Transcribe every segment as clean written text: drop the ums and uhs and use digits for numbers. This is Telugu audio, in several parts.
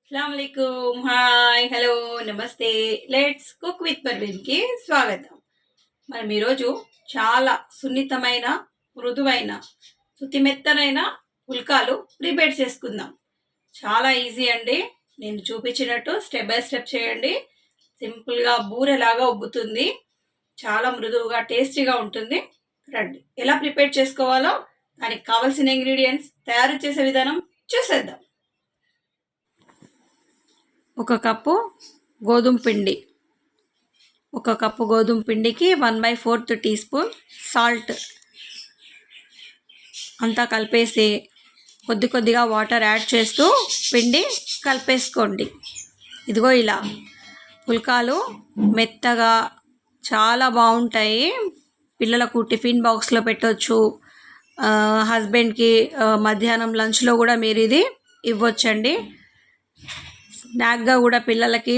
అస్సలాముఅలైకుం హాయ్ హలో నమస్తే లెట్స్ కుక్ విత్ పర్వీన్కి స్వాగతం. మనం ఈరోజు చాలా సున్నితమైన మృదువైన శుతిమెత్తనైన పుల్కాలు ప్రిపేర్ చేసుకుందాం. చాలా ఈజీ అండి. నేను చూపించినట్టు స్టెప్ బై స్టెప్ చేయండి. సింపుల్గా బూరెలాగా ఉబ్బుతుంది. చాలా మృదువుగా టేస్టీగా ఉంటుంది. రండి ఎలా ప్రిపేర్ చేసుకోవాలో దానికి కావాల్సిన ఇంగ్రీడియంట్స్ తయారు చేసే విధానం చూసేద్దాం. ఒక కప్పు గోధుమ పిండి, ఒక కప్పు గోధుమ పిండికి 1/4 టీ స్పూన్ సాల్ట్ అంతా కలిపేసి కొద్ది కొద్దిగా వాటర్ యాడ్ చేస్తూ పిండి కలిపేసుకోండి. ఇదిగో ఇలా పుల్కాలు మెత్తగా చాలా బాగుంటాయి. పిల్లలకు టిఫిన్ బాక్స్లో పెట్టవచ్చు. హస్బెండ్కి మధ్యాహ్నం లంచ్లో కూడా మీరు ఇది ఇవ్వచ్చండి. స్నాక్గా కూడా పిల్లలకి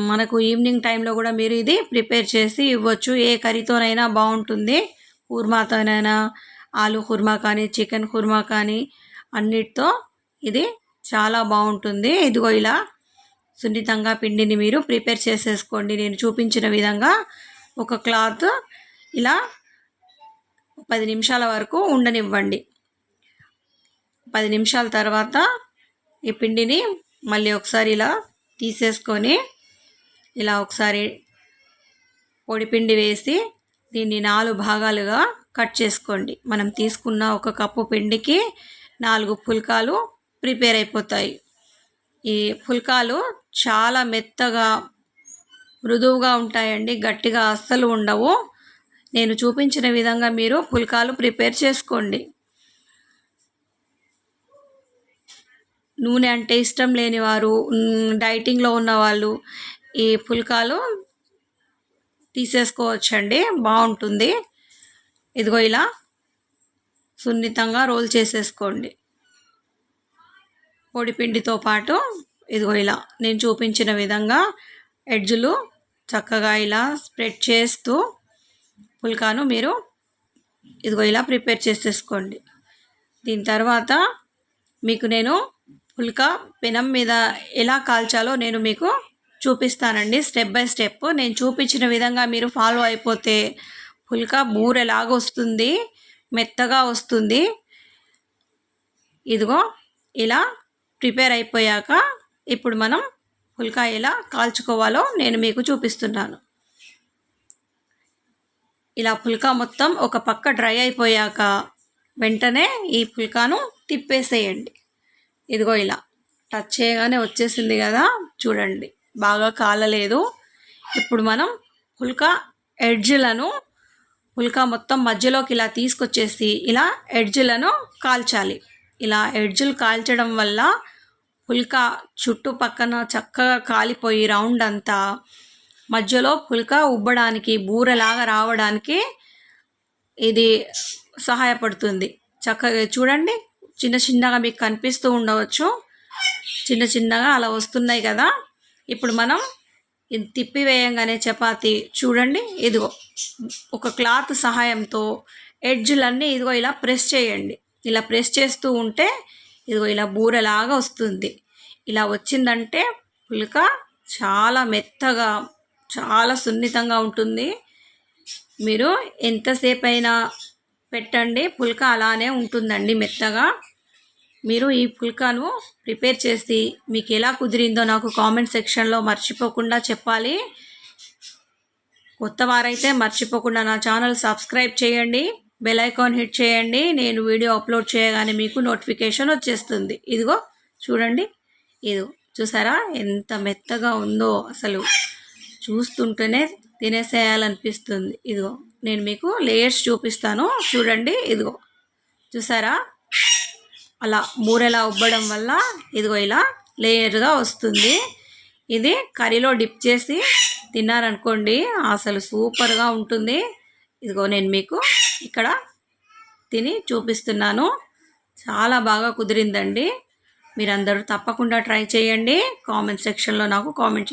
మనకు ఈవినింగ్ టైంలో కూడా మీరు ఇది ప్రిపేర్ చేసి ఇవ్వచ్చు. ఏ కర్రీతోనైనా బాగుంటుంది. కుర్మాతోనైనా, ఆలు కుర్మా కానీ, చికెన్ కుర్మా కానీ అన్నిటితో ఇది చాలా బాగుంటుంది. ఇదిగో ఇలా సున్నితంగా పిండిని మీరు ప్రిపేర్ చేసేసుకోండి. నేను చూపించిన విధంగా ఒక క్లాత్ ఇలా 10 నిమిషాల వరకు ఉండనివ్వండి. 10 నిమిషాల తర్వాత ఈ పిండిని మళ్ళీ ఒకసారి ఇలా తీసేసుకొని ఇలా ఒకసారి పొడిపిండి వేసి దీన్ని 4 భాగాలుగా కట్ చేసుకోండి. మనం తీసుకున్న ఒక కప్పు పిండికి 4 పుల్కాలు ప్రిపేర్ అయిపోతాయి. ఈ పుల్కాలు చాలా మెత్తగా మృదువుగా ఉంటాయండి. గట్టిగా అస్సలు ఉండవు. నేను చూపించిన విధంగా మీరు పుల్కాలు ప్రిపేర్ చేసుకోండి. నూనె అంటే ఇష్టం లేని వారు, డైటింగ్లో ఉన్నవాళ్ళు ఈ పుల్కాలు తీసేసుకోవచ్చండి. బాగుంటుంది. ఇదిగో ఇలా సున్నితంగా రోల్ చేసేసుకోండి. పొడిపిండితో పాటు ఇదిగో ఇలా నేను చూపించిన విధంగా ఎడ్జులు చక్కగా ఇలా స్ప్రెడ్ చేస్తూ పుల్కాను మీరు ఇదిగో ఇలా ప్రిపేర్ చేసేసుకోండి. దీని తర్వాత మీకు నేను పుల్కా పెనం మీద ఎలా కాల్చాలో నేను మీకు చూపిస్తానండి. స్టెప్ బై స్టెప్ నేను చూపించిన విధంగా మీరు ఫాలో అయిపోతే పుల్కా బూరెలాగా వస్తుంది, మెత్తగా వస్తుంది. ఇదిగో ఇలా ప్రిపేర్ అయిపోయాక ఇప్పుడు మనం పుల్కా ఎలా కాల్చుకోవాలో నేను మీకు చూపిస్తున్నాను. ఇలా పుల్కా మొత్తం ఒక పక్క డ్రై అయిపోయాక వెంటనే ఈ పుల్కాను తిప్పేసేయండి. ఇదిగో ఇలా టచ్ చేయగానే వచ్చేసింది కదా, చూడండి బాగా కాలలేదు. ఇప్పుడు మనం పుల్కా ఎడ్జ్లను పుల్కా మొత్తం మధ్యలోకి ఇలా తీసుకొచ్చేసి ఇలా ఎడ్జ్లను కాల్చాలి. ఇలా ఎడ్జ్లు కాల్చడం వల్ల పుల్కా చుట్టుపక్కన చక్కగా కాలిపోయి రౌండ్ అంతా మధ్యలో పుల్కా ఉబ్బడానికి, బూరెలాగా రావడానికి ఇది సహాయపడుతుంది. చక్కగా చూడండి, చిన్న చిన్నగా మీకు కనిపిస్తూ ఉండవచ్చు. చిన్న చిన్నగా అలా వస్తున్నాయి కదా. ఇప్పుడు మనం ఇది తిప్పివేయంగానే చపాతీ చూడండి, ఇదిగో ఒక క్లాత్ సహాయంతో ఎడ్జ్లన్నీ ఇదిగో ఇలా ప్రెస్ చేయండి. ఇలా ప్రెస్ చేస్తూ ఉంటే ఇదిగో ఇలా బూరెలాగా వస్తుంది. ఇలా వచ్చిందంటే పుల్కా చాలా మెత్తగా, చాలా సున్నితంగా ఉంటుంది. మీరు ఎంతసేపు అయినా పెట్టండి, పుల్కా అలానే ఉంటుందండి మెత్తగా. మీరు ఈ పుల్కాను ప్రిపేర్ చేసి మీకు ఎలా కుదిరిందో నాకు కామెంట్ సెక్షన్లో మర్చిపోకుండా చెప్పాలి. కొత్త వారైతే మర్చిపోకుండా నా ఛానల్ సబ్స్క్రైబ్ చేయండి, బెల్ ఐకాన్ హిట్ చేయండి. నేను వీడియో అప్లోడ్ చేయగానే మీకు నోటిఫికేషన్ వచ్చేస్తుంది. ఇదిగో చూడండి, ఇదిగో చూసారా ఎంత మెత్తగా ఉందో, అసలు చూస్తుంటేనే తినేసేయాలనిపిస్తుంది. ఇదిగో నేను మీకు లేయర్స్ చూపిస్తాను చూడండి. ఇదిగో చూసారా, అలా బూరెలా ఉబ్బడం వల్ల ఇదిగో ఇలా లేయర్గా వస్తుంది. ఇది కర్రీలో డిప్ చేసి తిన్నారనుకోండి అసలు సూపర్గా ఉంటుంది. ఇదిగో నేను మీకు ఇక్కడ తిని చూపిస్తున్నాను. చాలా బాగా కుదిరిందండి. మీరందరూ తప్పకుండా ట్రై చేయండి. కామెంట్ సెక్షన్లో నాకు కామెంట్